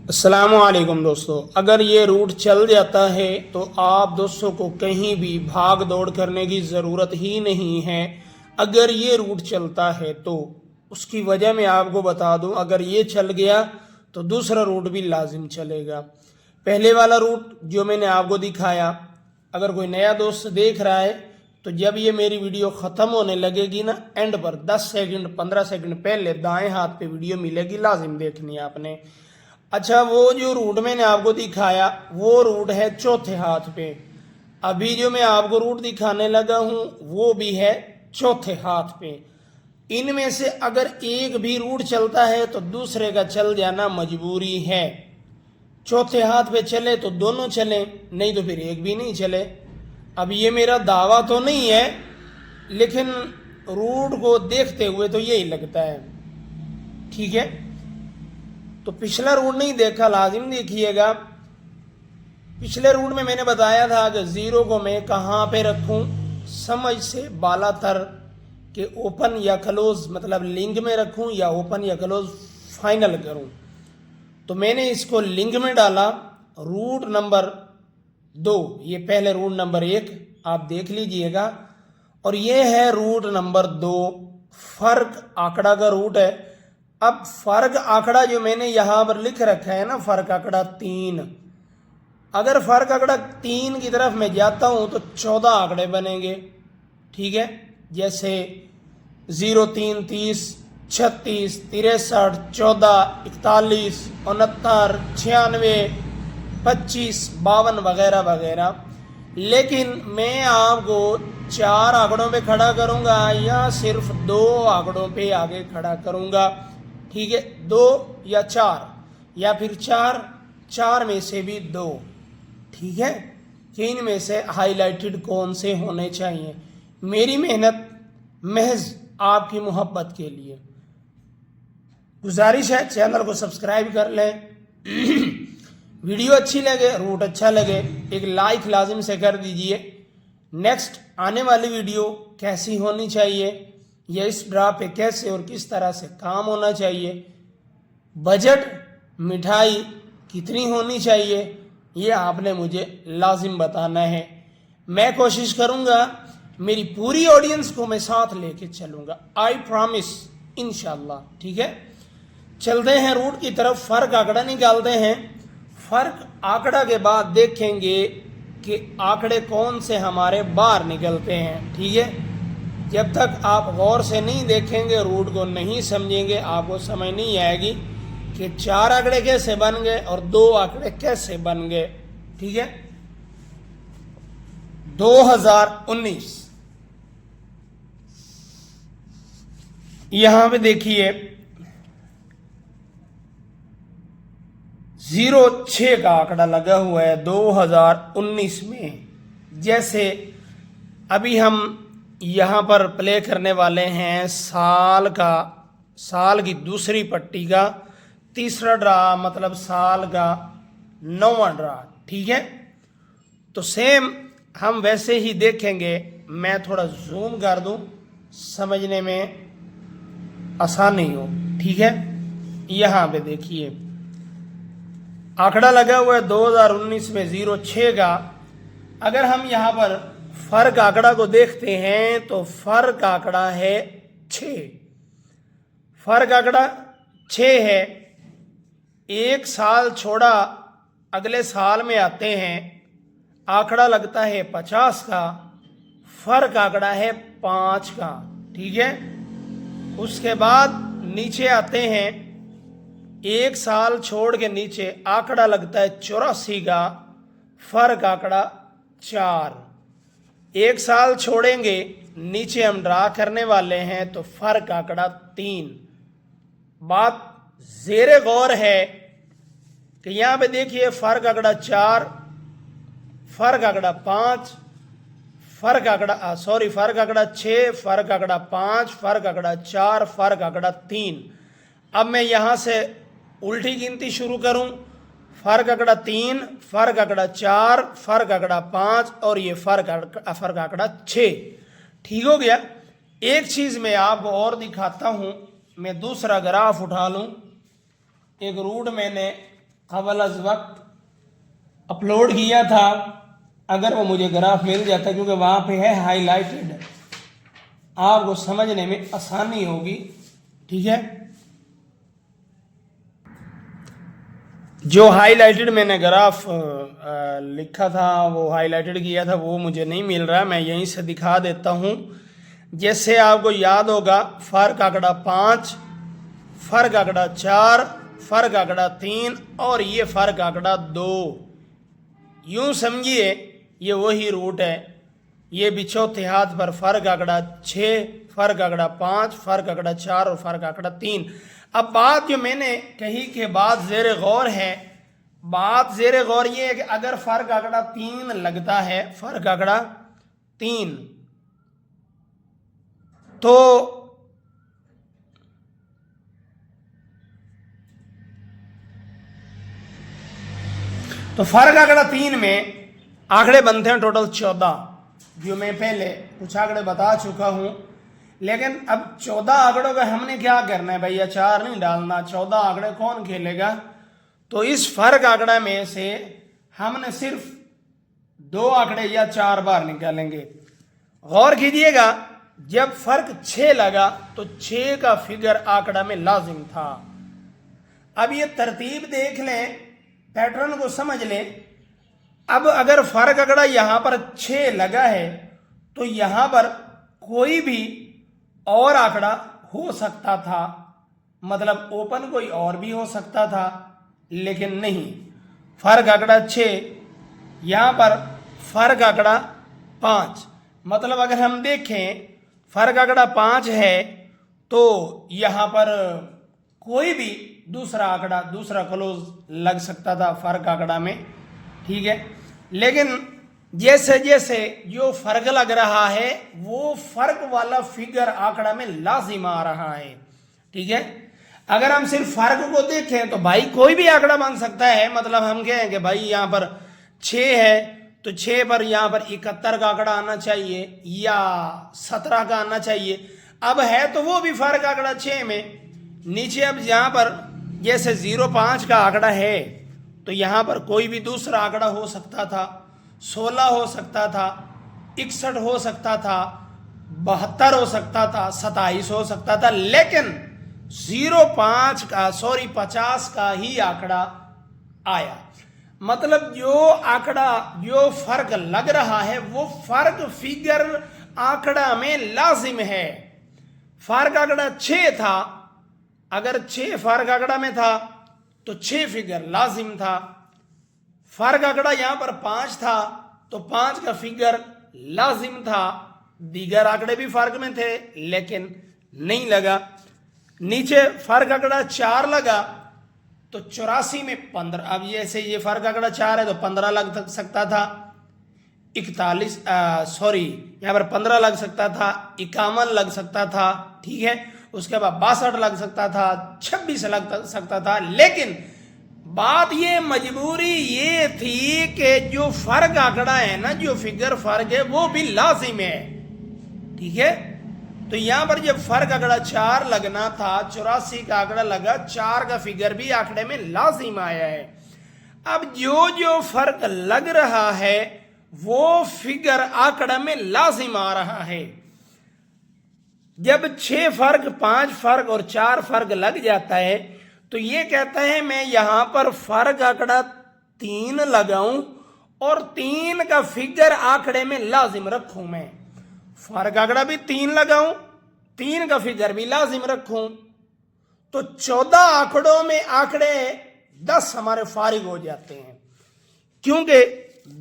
अस्सलामुअलैकुम दोस्तों, अगर ये रूट चल जाता है तो आप दोस्तों को कहीं भी भाग दौड़ करने की ज़रूरत ही नहीं है। अगर ये रूट चलता है तो उसकी वजह मैं आपको बता दूं, अगर ये चल गया तो दूसरा रूट भी लाजिम चलेगा। पहले वाला रूट जो मैंने आपको दिखाया, अगर कोई नया दोस्त देख रहा है तो जब ये मेरी वीडियो ख़त्म होने लगेगी ना, एंड पर 10 सेकंड 15 सेकंड पहले दाएं हाथ पे वीडियो मिलेगी, लाजिम देखनी है आपने। अच्छा, वो जो रूट मैंने आपको दिखाया वो रूट है चौथे हाथ पे। अभी जो मैं आपको रूट दिखाने लगा हूं वो भी है चौथे हाथ पे। इनमें से अगर एक भी रूट चलता है तो दूसरे का चल जाना मजबूरी है। चौथे हाथ पे चले तो दोनों चले, नहीं तो फिर एक भी नहीं चले। अब ये मेरा दावा तो नहीं है, लेकिन रूट को देखते हुए तो यही लगता है। ठीक है, तो पिछला रूट नहीं देखा, लाजिम देखिएगा। पिछले रूट में मैंने बताया था कि जीरो को मैं कहाँ पे रखूं, समझ से बालातर के ओपन या क्लोज, मतलब लिंक में रखूं या ओपन या क्लोज फाइनल करूं। तो मैंने इसको लिंक में डाला। रूट नंबर 2, ये पहले रूट नंबर 1 आप देख लीजिएगा, और ये है रूट नंबर 2, फर्क आंकड़ा का रूट है। अब फर्क आंकड़ा जो मैंने यहां पर लिख रखा है ना, फर्क आंकड़ा 3, अगर फर्क आंकड़ा 3 की तरफ मैं जाता हूं तो 14 आंकड़े बनेंगे। ठीक है, जैसे 0, 3, 30, 36, 63, 14, 41, 69, 96, 25, 52 वगैरह वगैरह। लेकिन मैं आपको 4 आंकड़ों पे खड़ा करूंगा या सिर्फ 2 आंकड़ों पे आगे खड़ा करूंगा। ठीक है, 2 या 4 या फिर 4 में से भी 2। ठीक है, कि इनमें से हाईलाइटेड कौन से होने चाहिए। मेरी मेहनत महज आपकी मोहब्बत के लिए। गुजारिश है चैनल को सब्सक्राइब कर लें। वीडियो अच्छी लगे, रूट अच्छा लगे, एक लाइक लाजिम से कर दीजिए। नेक्स्ट आने वाली वीडियो कैसी होनी चाहिए, या इस ड्रा पे कैसे और किस तरह से काम होना चाहिए, बजट मिठाई कितनी होनी चाहिए, ये आपने मुझे लाजिम बताना है। मैं कोशिश करूंगा मेरी पूरी ऑडियंस को मैं साथ लेके चलूंगा, आई प्रॉमिस, इंशाल्लाह। ठीक है, चलते हैं रूट की तरफ, फर्क आंकड़ा निकालते हैं। फर्क आंकड़ा के बाद देखेंगे कि आंकड़े कौन से हमारे बाहर निकलते हैं। ठीक है, जब तक आप गौर से नहीं देखेंगे, रूट को नहीं समझेंगे, आपको समझ नहीं आएगी कि 4 आंकड़े कैसे बन गए और 2 आंकड़े कैसे बन गए। ठीक है, 2019 यहां पे देखिए 06 का आंकड़ा लगा हुआ है 2019 में। जैसे अभी हम यहां पर प्ले करने वाले हैं साल की दूसरी पट्टी का तीसरा ड्रा, मतलब साल का 9वां ड्रा। ठीक है, तो सेम हम वैसे ही देखेंगे। मैं थोड़ा जूम कर दूं, समझने में आसानी हो। ठीक है, यहां पे देखिए आंकड़ा लगा हुआ है 2019 में 06 का। अगर हम यहां पर फर्क आंकड़ा को देखते हैं तो फर्क आंकड़ा है 6। फर्क आंकड़ा 6 है। एक साल छोड़ा अगले साल में आते हैं, आंकड़ा लगता है 50 का, फर्क आंकड़ा है 5 का। ठीक है, उसके बाद नीचे आते हैं, एक साल छोड़ के नीचे आंकड़ा लगता है 84 का, फर्क आंकड़ा 4। एक साल छोड़ेंगे, नीचे हम ड्रा करने वाले हैं तो फर्क आंकड़ा 3। बात जेरे गौर है कि यहां पे देखिए फर्क आंकड़ा 4, फर्क आंकड़ा 5, फर्क आंकड़ा फर्क आंकड़ा 6, फर्क आंकड़ा 5, फर्क आंकड़ा 4, फर्क आंकड़ा 3। अब मैं यहां से उल्टी गिनती शुरू करूं, फर्क आंकड़ा 3, फर्क आंकड़ा 4, फर्क आंकड़ा 5 और ये फर्क आंकड़ा 6। ठीक हो गया। एक चीज मैं आपको और दिखाता हूं, मैं दूसरा ग्राफ उठा लूं। एक रूट मैंने कबल अज वक्त अपलोड किया था, अगर वो मुझे ग्राफ मिल जाता, क्योंकि वहाँ पे है हाईलाइटेड, आपको समझने में आसानी होगी। ठीक है, जो हाईलाइटेड मैंने ग्राफ लिखा था, वो हाईलाइटेड किया था, वो मुझे नहीं मिल रहा, मैं यहीं से दिखा देता हूँ। जैसे आपको याद होगा, फर्क आंकड़ा 5, फर्क आंकड़ा 4, फर्क आंकड़ा 3 और ये फर्क आंकड़ा 2। यूं समझिए ये वही रूट है। ये भी चौथे हाथ पर फर्क आंकड़ा 6, फर्क आंकड़ा 5, फर्क आंकड़ा 4 और फर्क आंकड़ा 3। अब बात जो मैंने कही कि बात ज़ेर गौर है, बात ज़ेर गौर ये है कि अगर फर्क आंकड़ा 3 लगता है, फर्क आंकड़ा 3, तो फर्क आंकड़ा 3 में आंकड़े बनते हैं टोटल 14, जो मैं पहले कुछ आंकड़े बता चुका हूं। लेकिन अब 14 आंकड़ों का हमने क्या करना है भैया, 4 नहीं डालना, 14 आंकड़े कौन खेलेगा। तो इस फर्क आंकड़ा में से हमने सिर्फ 2 आंकड़े या 4 बार निकालेंगे। गौर कीजिएगा, जब फर्क 6 लगा तो 6 का फिगर आंकड़ा में लाजिम था। अब ये तरतीब देख लें, पैटर्न को समझ लें। अब अगर फर्क आंकड़ा यहां पर 6 लगा है तो यहां पर कोई भी और आंकड़ा हो सकता था, मतलब ओपन कोई और भी हो सकता था, लेकिन नहीं, फर्क आंकड़ा 6, यहां पर फर्क आंकड़ा 5। मतलब अगर हम देखें फर्क आंकड़ा 5 है तो यहां पर कोई भी दूसरा आंकड़ा, दूसरा क्लोज लग सकता था फर्क आंकड़ा में। ठीक है, लेकिन जैसे जैसे जो फर्क लग रहा है वो फर्क वाला फिगर आंकड़ा में लाजिम आ रहा है। ठीक है, अगर हम सिर्फ फर्क को देखें तो भाई कोई भी आंकड़ा बन सकता है। मतलब हम कहें कि भाई यहां पर 6 है तो 6 पर यहां पर 71 का आंकड़ा आना चाहिए या 17 का आना चाहिए। अब है तो वो भी फर्क आंकड़ा 6 में। नीचे अब यहां पर जैसे 05 का आंकड़ा है तो यहां पर कोई भी दूसरा आंकड़ा हो सकता था, 16 हो सकता था, 61 हो सकता था, 72 हो सकता था, 27 हो सकता था, लेकिन 50 का ही आंकड़ा आया। मतलब जो आंकड़ा, जो फर्क लग रहा है वो फर्क फिगर आंकड़ा में लाजिम है। फर्क आंकड़ा 6 था, अगर 6 फर्क आंकड़ा में था तो 6 फिगर लाजिम था। फर्क आंकड़ा यहां पर 5 था तो 5 का फिगर लाजिम था। दीगर आंकड़े भी फर्क में थे लेकिन नहीं लगा। नीचे फर्क आंकड़ा 4 लगा तो 84 में 15, अब जैसे ये फर्क आंकड़ा 4 है तो 15 लग सकता था, 41 यहां पर 15 लग सकता था, 51 लग सकता था। ठीक है, उसके बाद 62 लग सकता था, 26 लग सकता था। लेकिन बात ये, मजबूरी ये थी कि जो फर्क आंकड़ा है ना, जो फिगर फर्क है वो भी लाजिम है। ठीक है, तो यहां पर जब फर्क आंकड़ा 4 लगना था, 84 का आंकड़ा लगा, 4 का फिगर भी आंकड़े में लाजिम आया है। अब जो जो फर्क लग रहा है वो फिगर आंकड़ा में लाजिम आ रहा है। जब 6 फर्क, 5 फर्क और 4 फर्क लग जाता है तो ये कहता है मैं यहां पर फर्क आंकड़ा 3 लगाऊं और 3 का फिगर आंकड़े में लाजिम रखूं। मैं फर्क आंकड़ा भी 3 लगाऊं, 3 का फिगर भी लाजिम रखूं, तो 14 आंकड़ों में आंकड़े 10 हमारे फारिग हो जाते हैं। क्योंकि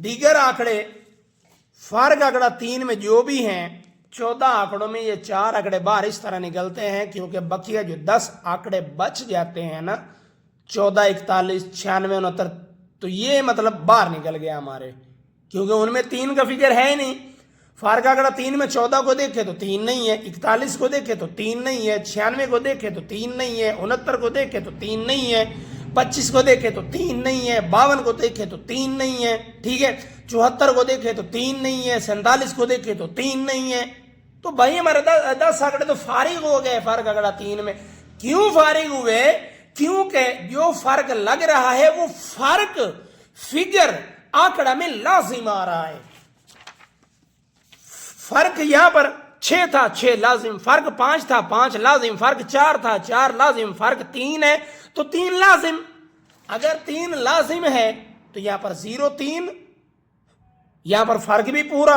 दीगर आंकड़े फर्क आंकड़ा 3 में जो भी हैं, 14 आंकड़ों में ये 4 आंकड़े बाहर इस तरह निकलते हैं, क्योंकि बकिया जो 10 आंकड़े बच जाते हैं ना, 14, 41, 96, 69, तो ये मतलब बाहर निकल गया हमारे, क्योंकि उनमें 3 का फिगर है ही नहीं। फर्क आंकड़ा 3 में 14 को देखे तो 3 नहीं है, 41 को देखे तो 3 नहीं है, 96 को देखे तो 3 नहीं है, 69 को देखे तो 3 नहीं है, 25 को देखे तो 3 नहीं है, 52 को देखे तो 3 नहीं है। ठीक है, 74 को देखे तो 3 नहीं है, 47 को देखे तो 3 नहीं है। तो भाई हमारे 10 आंकड़े तो फारिग हो गए फर्क आंकड़ा 3 में। क्यों फारिग हुए? क्योंकि जो फर्क लग रहा है वो फर्क फिगर आंकड़ा में लाजिम आ रहा है। फर्क यहां पर 6 था 6 लाजिम, फर्क 5 था 5 लाजिम, फर्क 4 था 4 लाजिम, फर्क 3 है तो 3 लाजिम। अगर 3 लाजिम है तो यहां पर 0 3, यहां पर फर्क भी पूरा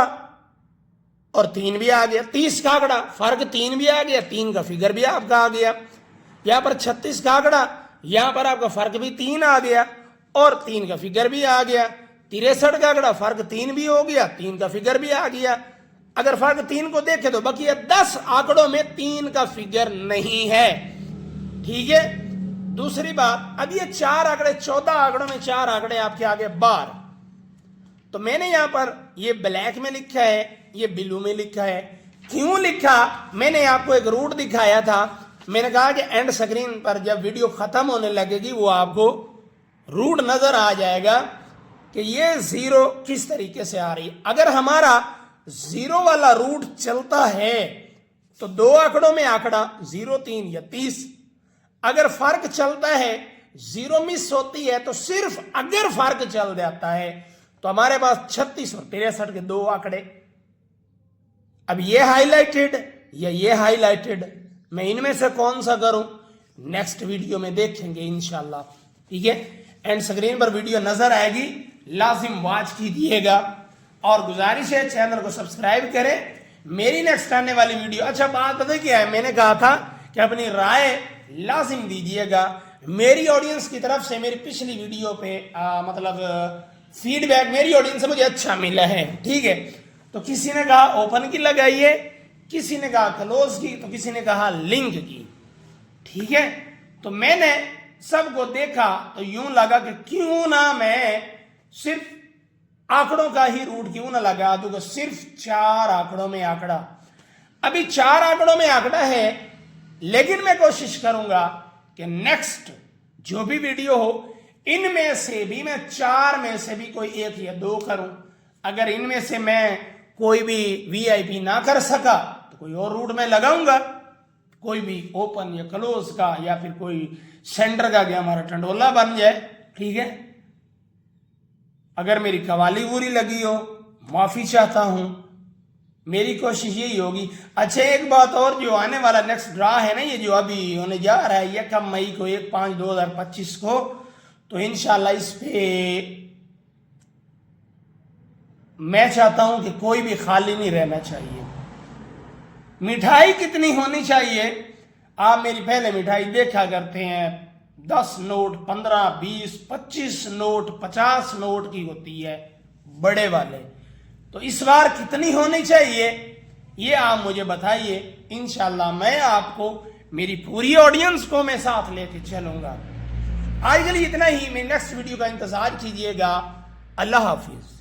और 3 भी आ गया। 30 का आंकड़ा, फर्क 3 भी आ गया, 3 का फिगर भी आपका आ गया। यहां पर 36 का आंकड़ा, यहां पर आपका फर्क भी 3 आ गया और 3 का फिगर भी आ गया। 63 का आंकड़ा, फर्क 3 भी हो गया, 3 का फिगर भी आ गया। अगर फर्क 3 को देखें तो बाकी 10 आंकड़ों में 3 का फिगर नहीं है। ठीक है, दूसरी बात, अब ये 4 आंकड़े, 14 आंकड़ों में 4 आंकड़े आपके आगे बार, तो मैंने यहां पर ये ब्लैक में लिखा है, ये ब्लू में लिखा है। क्यों लिखा, मैंने आपको एक रूट दिखाया था। मैंने कहा कि एंड स्क्रीन पर जब वीडियो खत्म होने लगेगी वो आपको रूट नजर आ जाएगा कि ये 0 किस तरीके से आ रही है। अगर हमारा 0 वाला रूट चलता है तो 2 आंकड़ों में आंकड़ा 0 3 या 30। अगर फर्क चलता है, 0 मिस होती है, तो सिर्फ अगर फर्क चल जाता है तो हमारे पास 36 और 63 के 2 आंकड़े। अब ये हाईलाइटेड या ये हाईलाइटेड, मैं इनमें से कौन सा करूं, नेक्स्ट वीडियो में देखेंगे इंशाल्लाह। ठीक है, एंड स्क्रीन पर वीडियो नजर आएगी, लाजिम वॉच कीजिएगा और गुजारिश है चैनल को सब्सक्राइब करें। मेरी नेक्स्ट आने वाली वीडियो, अच्छा बात पता क्या है, मैंने कहा था कि अपनी राय लाजिम दीजिएगा। मेरी ऑडियंस की तरफ से मेरी पिछली वीडियो पे मतलब फीडबैक मेरी ऑडियंस से मुझे अच्छा मिला है। ठीक है, तो किसी ने कहा ओपन की लगाइए, किसी ने कहा क्लोज की, तो किसी ने कहा लिंक की। ठीक है, तो मैंने सबको देखा तो यूं लगा कि क्यों ना मैं सिर्फ आंकड़ों का ही रूट क्यों ना लगा दूं, सिर्फ 4 आंकड़ों में आंकड़ा। अभी 4 आंकड़ों में आंकड़ा है, लेकिन मैं कोशिश करूंगा कि नेक्स्ट जो भी वीडियो हो इनमें से भी मैं 4 में से भी कोई 1 या 2 करूं। अगर इनमें से मैं कोई भी वीआईपी ना कर सका तो कोई और रूट में लगाऊंगा, कोई भी ओपन या क्लोज का, या फिर कोई सेंटर का, क्या हमारा टंडोला बन जाए। ठीक है, अगर मेरी कवाली बुरी लगी हो माफी चाहता हूं, मेरी कोशिश यही होगी। अच्छा एक बात और, जो आने वाला नेक्स्ट ड्रा है ना, ये जो अभी होने जा रहा है 1 मई को, 1/5/2025 को, तो इंशाल्लाह इस पे मैं चाहता हूं कि कोई भी खाली नहीं रहना चाहिए। मिठाई कितनी होनी चाहिए, आप मेरी पहले मिठाई देखा करते हैं, 10 नोट, 15, 20, 25 नोट, 50 नोट की होती है बड़े वाले। तो इस बार कितनी होनी चाहिए ये आप मुझे बताइए। इंशाल्लाह मैं आपको, मेरी पूरी ऑडियंस को मैं साथ लेके चलूंगा। आज के लिए इतना ही, मेरी नेक्स्ट वीडियो का इंतजार कीजिएगा। अल्लाह हाफिज।